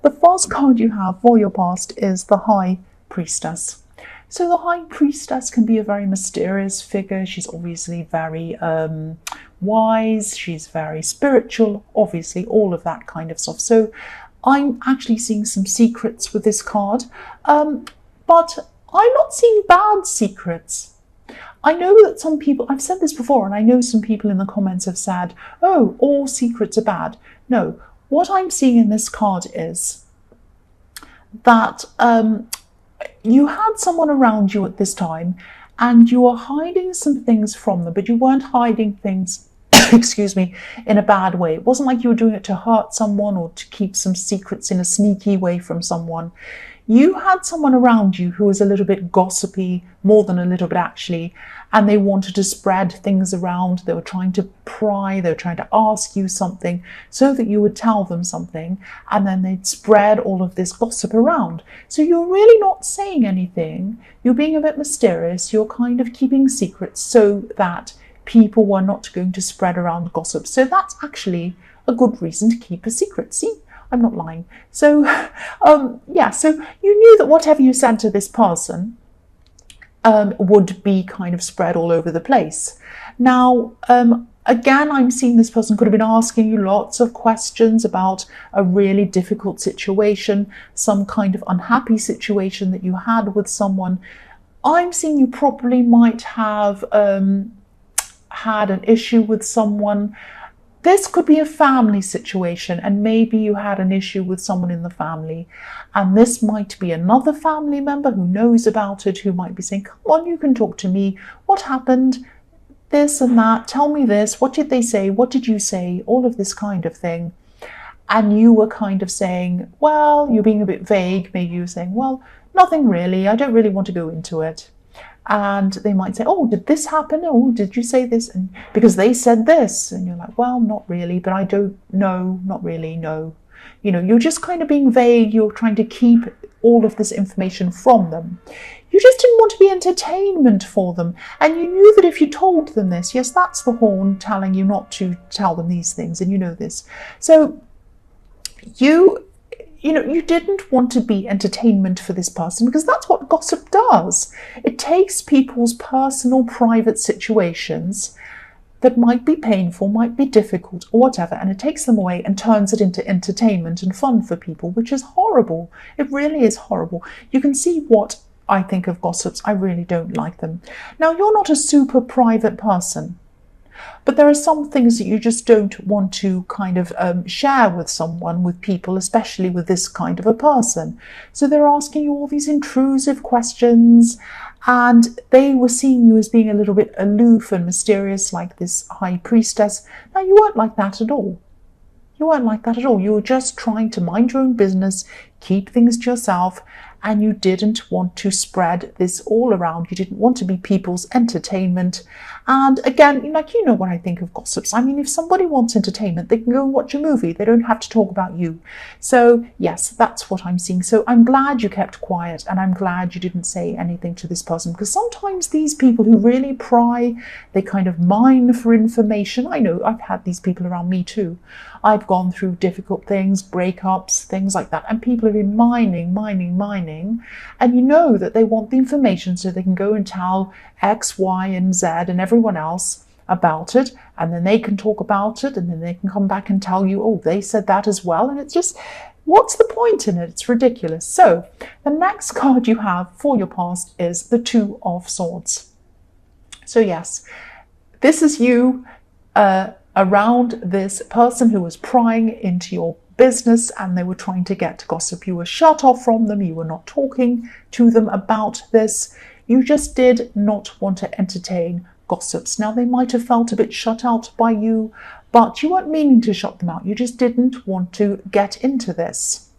the first card you have for your past is the High Priestess. So the High Priestess can be a very mysterious figure. She's obviously very wise. She's very spiritual, obviously, all of that kind of stuff. So I'm actually seeing some secrets with this card, but I'm not seeing bad secrets. I know that some people, I've said this before, and I know some people in the comments have said, oh, all secrets are bad. No, what I'm seeing in this card is that you had someone around you at this time and you were hiding some things from them, but you weren't hiding things, excuse me, in a bad way. It wasn't like you were doing it to hurt someone or to keep some secrets in a sneaky way from someone. You had someone around you who was a little bit gossipy, more than a little bit actually, and they wanted to spread things around. They were trying to pry, they were trying to ask you something so that you would tell them something, and then they'd spread all of this gossip around. So you're really not saying anything. You're being a bit mysterious. You're kind of keeping secrets so that people were not going to spread around gossip. So that's actually a good reason to keep a secret. See? I'm not lying. So, yeah, so you knew that whatever you said to this person would be kind of spread all over the place. Now, again, I'm seeing this person could have been asking you lots of questions about a really difficult situation, some kind of unhappy situation that you had with someone. I'm seeing you probably might have had an issue with someone. This could be a family situation, and maybe you had an issue with someone in the family, and this might be another family member who knows about it, who might be saying, come on, you can talk to me. What happened? This and that. Tell me this. What did they say? What did you say? All of this kind of thing. And you were kind of saying, well, you're being a bit vague. Maybe you were saying, well, nothing really. I don't really want to go into it. And they might say, oh, did this happen? Oh, did you say this? And because they said this. And you're like, well, not really, but I don't know, not really, no. You know, you're just kind of being vague. You're trying to keep all of this information from them. You just didn't want to be entertainment for them. And you knew that if you told them this, yes, that's the horn telling you not to tell them these things. And you know this. So you know, you didn't want to be entertainment for this person, because that's what gossip does. It takes people's personal, private situations that might be painful, might be difficult, or whatever, and it takes them away and turns it into entertainment and fun for people, which is horrible. It really is horrible. You can see what I think of gossips. I really don't like them. Now, you're not a super private person, but there are some things that you just don't want to kind of share with someone, with people, especially with this kind of a person. So they're asking you all these intrusive questions, and they were seeing you as being a little bit aloof and mysterious, like this High Priestess. Now, you weren't like that at all. You weren't like that at all. You were just trying to mind your own business, keep things to yourself, and you didn't want to spread this all around. You didn't want to be people's entertainment. And again, like, you know what I think of gossips. I mean, if somebody wants entertainment, they can go and watch a movie. They don't have to talk about you. So yes, that's what I'm seeing. So I'm glad you kept quiet, and I'm glad you didn't say anything to this person, because sometimes these people who really pry, they kind of mine for information. I know I've had these people around me too. I've gone through difficult things, breakups, things like that, and people have been mining, and you know that they want the information so they can go and tell X, Y, and Z and everyone else about it, and then they can talk about it, and then they can come back and tell you, oh, they said that as well, and it's just, what's the point in it? It's ridiculous. So the next card you have for your past is the Two of Swords. So yes, this is you around this person who was prying into your business, and they were trying to get gossip. You were shut off from them. You were not talking to them about this. You just did not want to entertain gossips. Now, they might have felt a bit shut out by you, but you weren't meaning to shut them out. You just didn't want to get into this.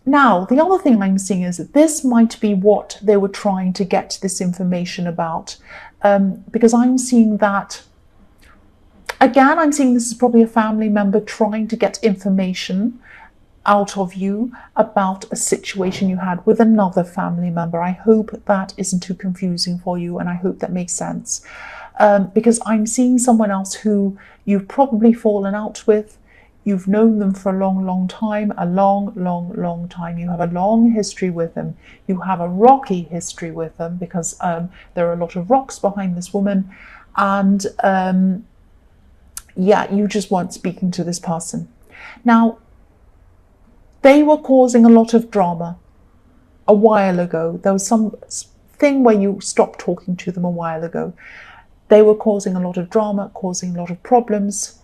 Now, the other thing I'm seeing is that this might be what they were trying to get this information about, because I'm seeing that. Again, I'm seeing this is probably a family member trying to get information out of you about a situation you had with another family member. I hope that isn't too confusing for you, and I hope that makes sense. Because I'm seeing someone else who you've probably fallen out with. You've known them for a long, long time, a long, long, long time. You have a long history with them. You have a rocky history with them because there are a lot of rocks behind this woman. And yeah, you just weren't speaking to this person. Now, they were causing a lot of drama a while ago. There was some thing where you stopped talking to them a while ago. They were causing a lot of drama, causing a lot of problems.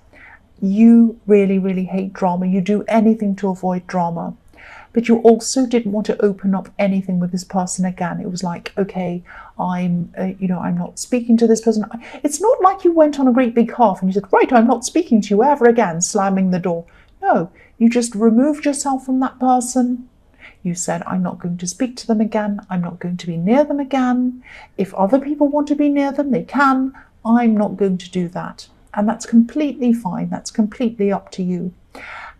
You really, really hate drama. You do anything to avoid drama. But you also didn't want to open up anything with this person again. It was like, okay, I'm not speaking to this person. It's not like you went on a great big half and you said, right, I'm not speaking to you ever again, slamming the door. No, you just removed yourself from that person. You said, I'm not going to speak to them again. I'm not going to be near them again. If other people want to be near them, they can. I'm not going to do that. And that's completely fine. That's completely up to you.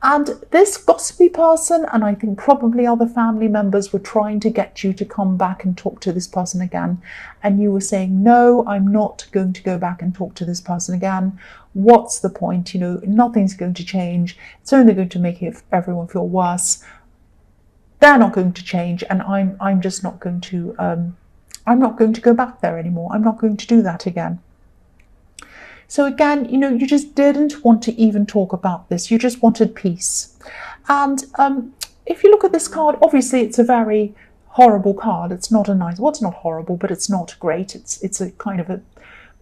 And this gossipy person, and I think probably other family members, were trying to get you to come back and talk to this person again. And you were saying, no, I'm not going to go back and talk to this person again. What's the point? You know, nothing's going to change. It's only going to make everyone feel worse. They're not going to change, and I'm just not going to I'm not going to go back there anymore. I'm not going to do that again. So again, you know, you just didn't want to even talk about this. You just wanted peace. And if you look at this card, obviously it's a very horrible card. It's not a nice, well, it's not horrible, but it's not great. It's a kind of a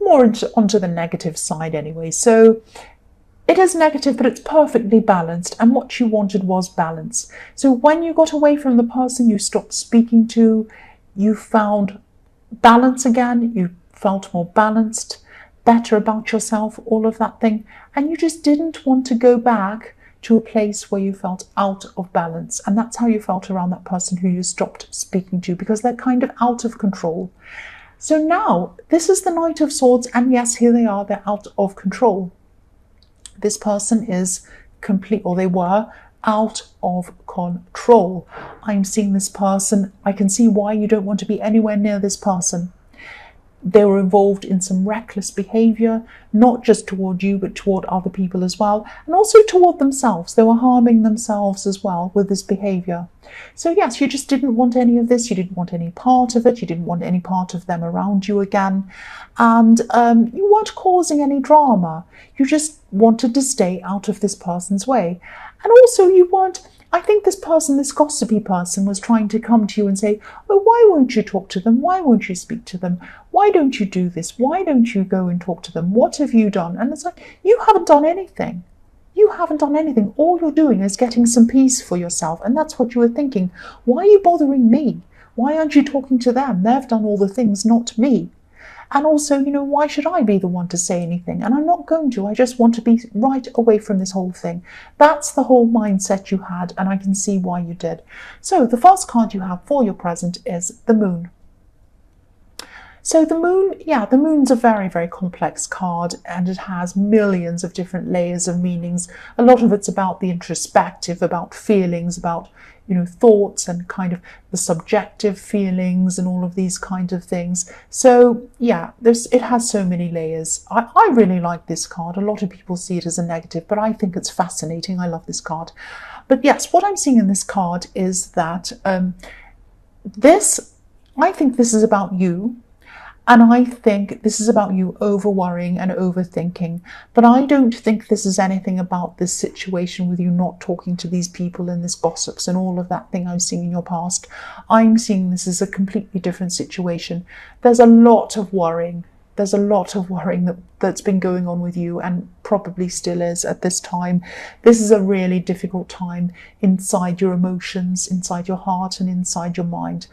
more onto the negative side anyway. So it is negative, but it's perfectly balanced. And what you wanted was balance. So when you got away from the person you stopped speaking to, you found balance again. You felt more balanced, better about yourself, all of that thing. And you just didn't want to go back to a place where you felt out of balance. And that's how you felt around that person who you stopped speaking to, because they're kind of out of control. So now this is the Knight of Swords. And yes, here they are. They're out of control. This person is complete, or they were out of control. I'm seeing this person. I can see why you don't want to be anywhere near this person. They were involved in some reckless behavior, not just toward you, but toward other people as well, and also toward themselves. They were harming themselves as well with this behavior. So yes, you just didn't want any of this. You didn't want any part of it. You didn't want any part of them around you again. And you weren't causing any drama. You just wanted to stay out of this person's way. And also you weren't, I think this person, this gossipy person, was trying to come to you and say, oh, why won't you talk to them? Why won't you speak to them? Why don't you do this? Why don't you go and talk to them? What have you done? And it's like, you haven't done anything. You haven't done anything. All you're doing is getting some peace for yourself. And that's what you were thinking. Why are you bothering me? Why aren't you talking to them? They've done all the things, not me. And also, you know, why should I be the one to say anything? And I'm not going to. I just want to be right away from this whole thing. That's the whole mindset you had, and I can see why you did. So the first card you have for your present is the Moon. So the Moon, yeah, the Moon's a very, very complex card, and it has millions of different layers of meanings. A lot of it's about the introspective, about feelings, about, you know, thoughts and kind of the subjective feelings and all of these kind of things. So yeah, it has so many layers. I really like this card. A lot of people see it as a negative, but I think it's fascinating. I love this card. But yes, what I'm seeing in this card is that I think this is about you. And I think this is about you over-worrying and overthinking. But I don't think this is anything about this situation with you not talking to these people and this gossips and all of that thing I've seen in your past. I'm seeing this as a completely different situation. There's a lot of worrying. There's a lot of worrying that's been going on with you, and probably still is at this time. This is a really difficult time inside your emotions, inside your heart and inside your mind.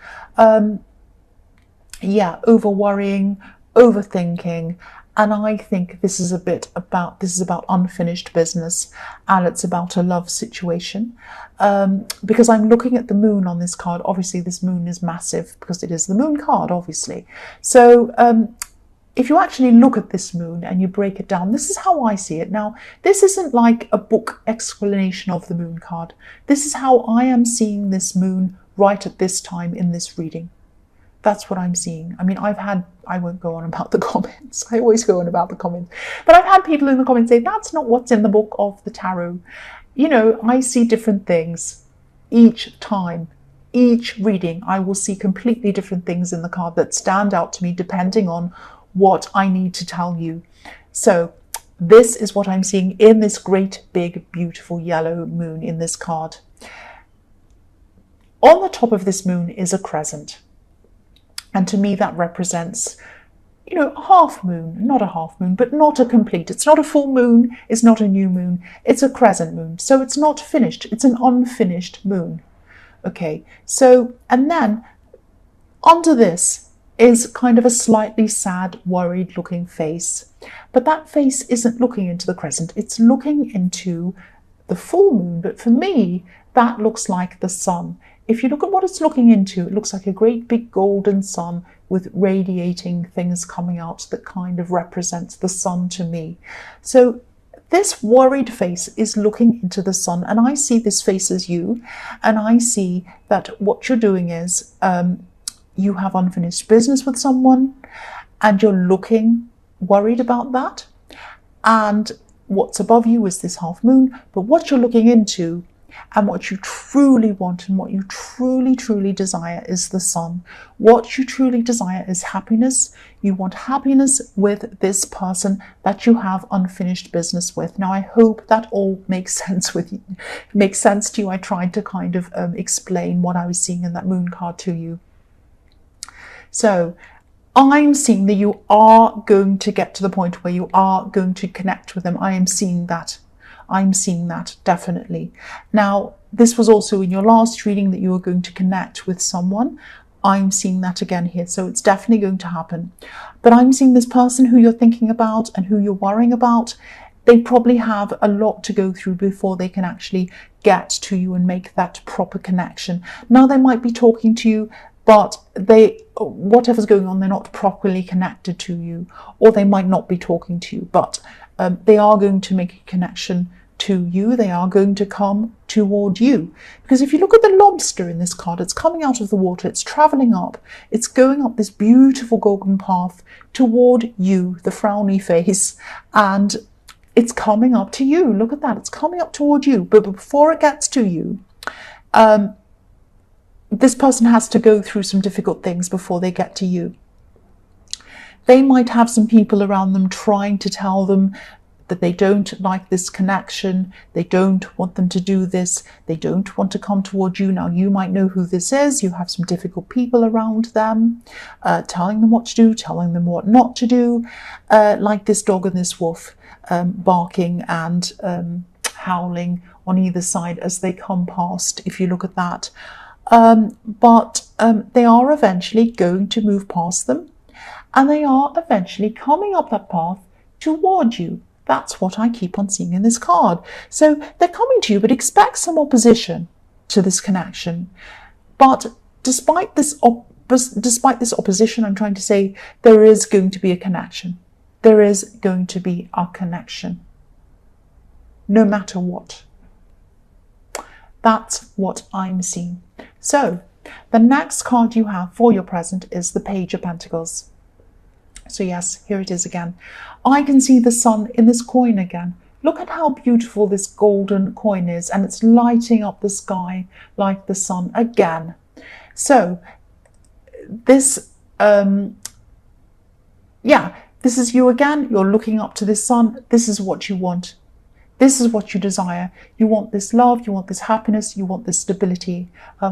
Yeah, over worrying, overthinking, and I think this is about unfinished business, and it's about a love situation. Because I'm looking at the Moon on this card. Obviously, this Moon is massive because it is the Moon card, obviously. So if you actually look at this Moon and you break it down, this is how I see it. Now, this isn't like a book explanation of the Moon card. This is how I am seeing this Moon right at this time in this reading. That's what I'm seeing. I mean, I won't go on about the comments. I always go on about the comments. But I've had people in the comments say, that's not what's in the book of the tarot. You know, I see different things each time. Each reading, I will see completely different things in the card that stand out to me depending on what I need to tell you. So this is what I'm seeing in this great, big, beautiful yellow moon in this card. On the top of this moon is a crescent. And to me, that represents, you know, a half moon, not a half moon, but not a complete. It's not a full moon. It's not a new moon. It's a crescent moon. So it's not finished. It's an unfinished moon. Okay. So, and then under this is kind of a slightly sad, worried looking face. But that face isn't looking into the crescent. It's looking into the full moon. But for me, that looks like the sun. If you look at what it's looking into, it looks like a great big golden sun with radiating things coming out that kind of represents the sun to me. So this worried face is looking into the sun, and I see this face as you, and I see that what you're doing is you have unfinished business with someone, and you're looking worried about that. And what's above you is this half moon, but what you're looking into and what you truly want and what you truly, truly desire is the sun. What you truly desire is happiness. You want happiness with this person that you have unfinished business with. Now, I hope that all makes sense with you. Makes sense to you. I tried to kind of explain what I was seeing in that moon card to you. So I'm seeing that you are going to get to the point where you are going to connect with them. I am seeing that. I'm seeing that, definitely. Now, this was also in your last reading that you were going to connect with someone. I'm seeing that again here, so it's definitely going to happen. But I'm seeing this person who you're thinking about and who you're worrying about, they probably have a lot to go through before they can actually get to you and make that proper connection. Now, they might be talking to you, but whatever's going on, they're not properly connected to you, or they might not be talking to you, but they are going to make a connection to you. They are going to come toward you. Because if you look at the lobster in this card, it's coming out of the water, it's traveling up, it's going up this beautiful golden path toward you, the frowny face, and it's coming up to you. Look at that, it's coming up toward you. But before it gets to you, this person has to go through some difficult things before they get to you. They might have some people around them trying to tell them that they don't like this connection, they don't want them to do this, they don't want to come toward you. Now, you might know who this is. You have some difficult people around them, telling them what to do, telling them what not to do, like this dog and this wolf barking and howling on either side as they come past, if you look at that. But they are eventually going to move past them, and they are eventually coming up that path toward you. That's what I keep on seeing in this card. So they're coming to you, but expect some opposition to this connection. But despite this opposition, I'm trying to say there is going to be a connection. There is going to be a connection, no matter what. That's what I'm seeing. So the next card you have for your present is the Page of Pentacles. So yes, here it is again. I can see the sun in this coin again. Look at how beautiful this golden coin is, and it's lighting up the sky like the sun again. So this, this is you again. You're looking up to this sun. This is what you want. This is what you desire. You want this love, you want this happiness, you want this stability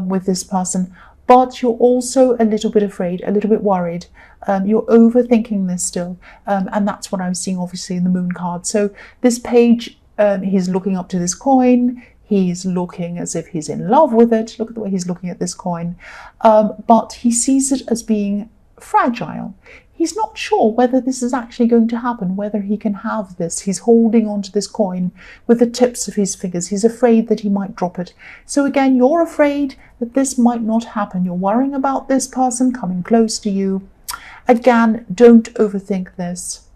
with this person. But you're also a little bit afraid, a little bit worried. You're overthinking this still. And that's what I was seeing, obviously, in the moon card. So this page, he's looking up to this coin. He's looking as if he's in love with it. Look at the way he's looking at this coin. But he sees it as being fragile. He's not sure whether this is actually going to happen, whether he can have this. He's holding on to this coin with the tips of his fingers. He's afraid that he might drop it. So again, you're afraid that this might not happen. You're worrying about this person coming close to you. Again, don't overthink this.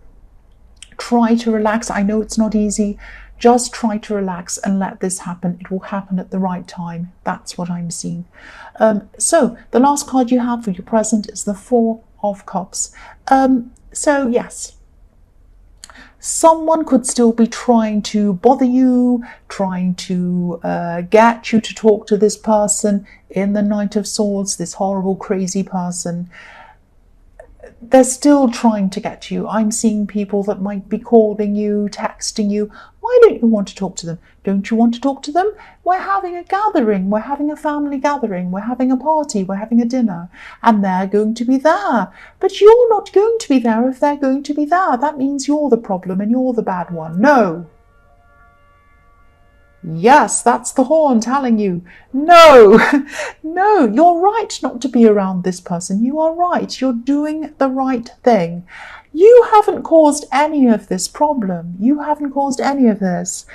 Try to relax. I know it's not easy. Just try to relax and let this happen. It will happen at the right time. That's what I'm seeing. So the last card you have for your present is the Four of Cups. So yes, someone could still be trying to bother you, trying to get you to talk to this person in the Knight of Swords, this horrible, crazy person. They're still trying to get to you. I'm seeing people that might be calling you, texting you. Why don't you want to talk to them? Don't you want to talk to them? We're having a gathering. We're having a family gathering. We're having a party. We're having a dinner. And they're going to be there. But you're not going to be there if they're going to be there. That means you're the problem and you're the bad one. No. Yes, that's the horn telling you, no, no, you're right not to be around this person. You are right. You're doing the right thing. You haven't caused any of this problem. You haven't caused any of this.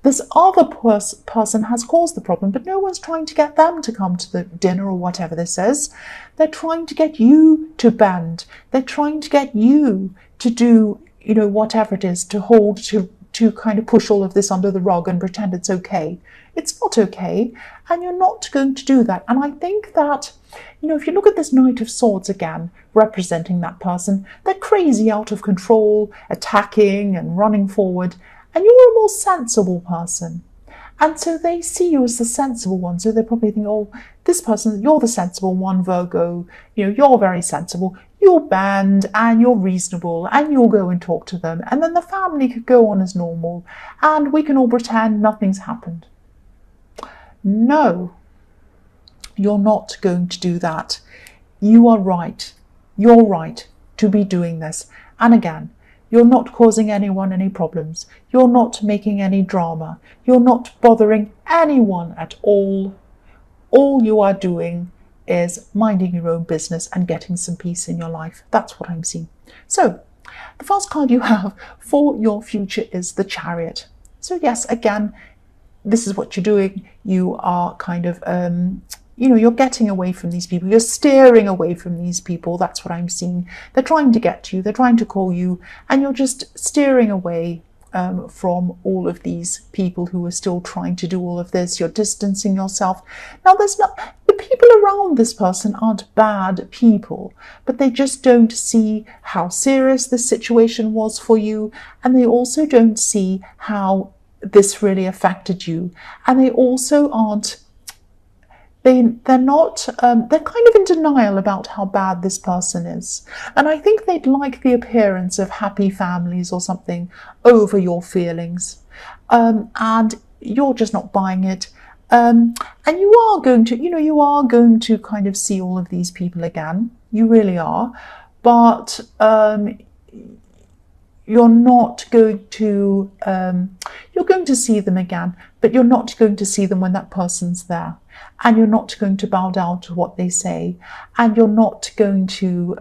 This other person has caused the problem, but no one's trying to get them to come to the dinner or whatever this is. They're trying to get you to bend. They're trying to get you to do, whatever it is, to kind of push all of this under the rug and pretend it's okay. It's not okay, and you're not going to do that. And I think that, if you look at this Knight of Swords again, representing that person, they're crazy, out of control, attacking and running forward, and you're a more sensible person. And so they see you as the sensible one. So they probably think, oh, this person, you're the sensible one, Virgo. You're very sensible. You'll bend and you're reasonable and you'll go and talk to them. And then the family could go on as normal and we can all pretend nothing's happened. No, you're not going to do that. You are right. You're right to be doing this. And again, you're not causing anyone any problems. You're not making any drama. You're not bothering anyone at all. All you are doing is minding your own business and getting some peace in your life. That's what I'm seeing. So the first card you have for your future is the Chariot. So yes, again, this is what you're doing. You are kind of, you're getting away from these people. You're steering away from these people. That's what I'm seeing. They're trying to get to you. They're trying to call you, and you're just steering away from all of these people who are still trying to do all of this. You're distancing yourself. Now, the people around this person aren't bad people, but they just don't see how serious this situation was for you, and they also don't see how this really affected you, and they also aren't. They're not, they're kind of in denial about how bad this person is. And I think they'd like the appearance of happy families or something over your feelings. And you're just not buying it. And you are going to, kind of see all of these people again. You really are. But you're not going to, you're going to see them again, but you're not going to see them when that person's there. And you're not going to bow down to what they say. And you're not going to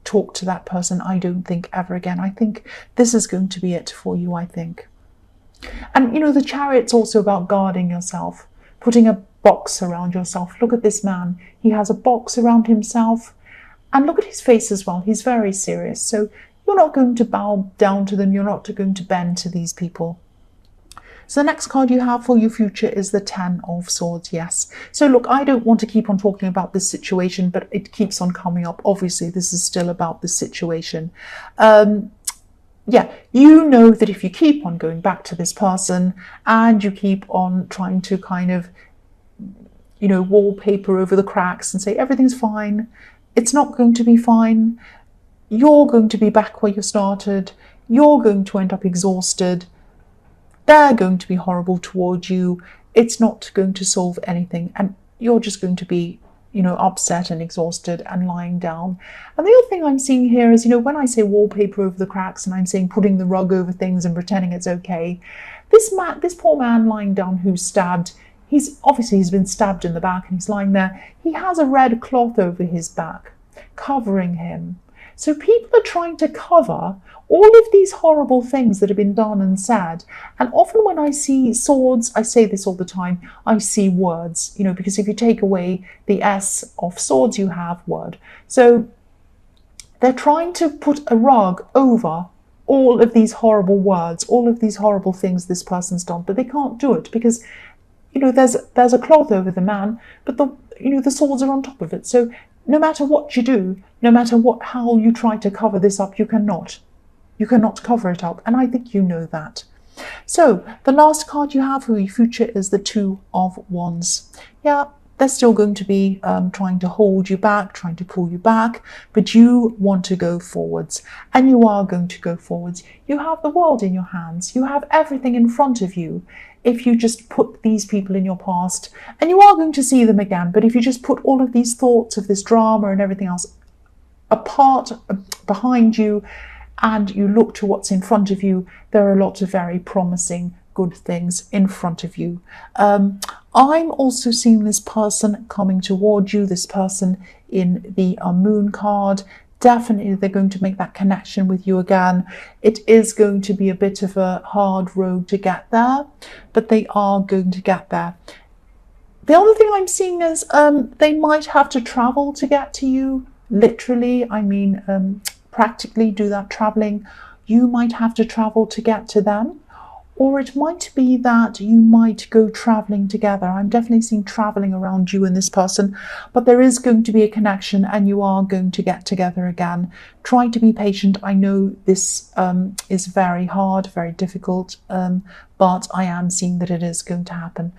talk to that person, I don't think, ever again. I think this is going to be it for you, I think. And, the Chariot's also about guarding yourself, putting a box around yourself. Look at this man. He has a box around himself. And look at his face as well. He's very serious. So you're not going to bow down to them. You're not going to bend to these people. So the next card you have for your future is the Ten of Swords, yes. So look, I don't want to keep on talking about this situation, but it keeps on coming up. Obviously, this is still about the situation. Yeah, you know that if you keep on going back to this person and you keep on trying to kind of, wallpaper over the cracks and say everything's fine, it's not going to be fine. You're going to be back where you started. You're going to end up exhausted. They're going to be horrible towards you. It's not going to solve anything. And you're just going to be, upset and exhausted and lying down. And the other thing I'm seeing here is, when I say wallpaper over the cracks and I'm saying putting the rug over things and pretending it's okay, this poor man lying down who's stabbed, he's been stabbed in the back and he's lying there. He has a red cloth over his back, covering him. So people are trying to cover all of these horrible things that have been done and said. And often when I see swords, I say this all the time, I see words, because if you take away the S of swords, you have word. So they're trying to put a rug over all of these horrible words, all of these horrible things this person's done, but they can't do it because, you know, there's a cloth over the man, but the swords are on top of it. So no matter what you do, no matter how you try to cover this up, you cannot cover it up. And I think you know that. So the last card you have for your future is the Two of Wands. Yeah, they're still going to be trying to hold you back, trying to pull you back, but you want to go forwards, and you are going to go forwards. You have the world in your hands. You have everything in front of you. If you just put these people in your past, and you are going to see them again, but if you just put all of these thoughts of this drama and everything else apart, behind you, and you look to what's in front of you, there are a lot of very promising good things in front of you. I'm also seeing this person coming toward you, this person in the Moon card. Definitely they're going to make that connection with you again. It is going to be a bit of a hard road to get there, but they are going to get there. The other thing I'm seeing is they might have to travel to get to you. Literally, I mean practically do that traveling. You might have to travel to get to them. Or it might be that you might go traveling together. I'm definitely seeing traveling around you and this person, but there is going to be a connection and you are going to get together again. Try to be patient. I know this is very hard, very difficult, but I am seeing that it is going to happen.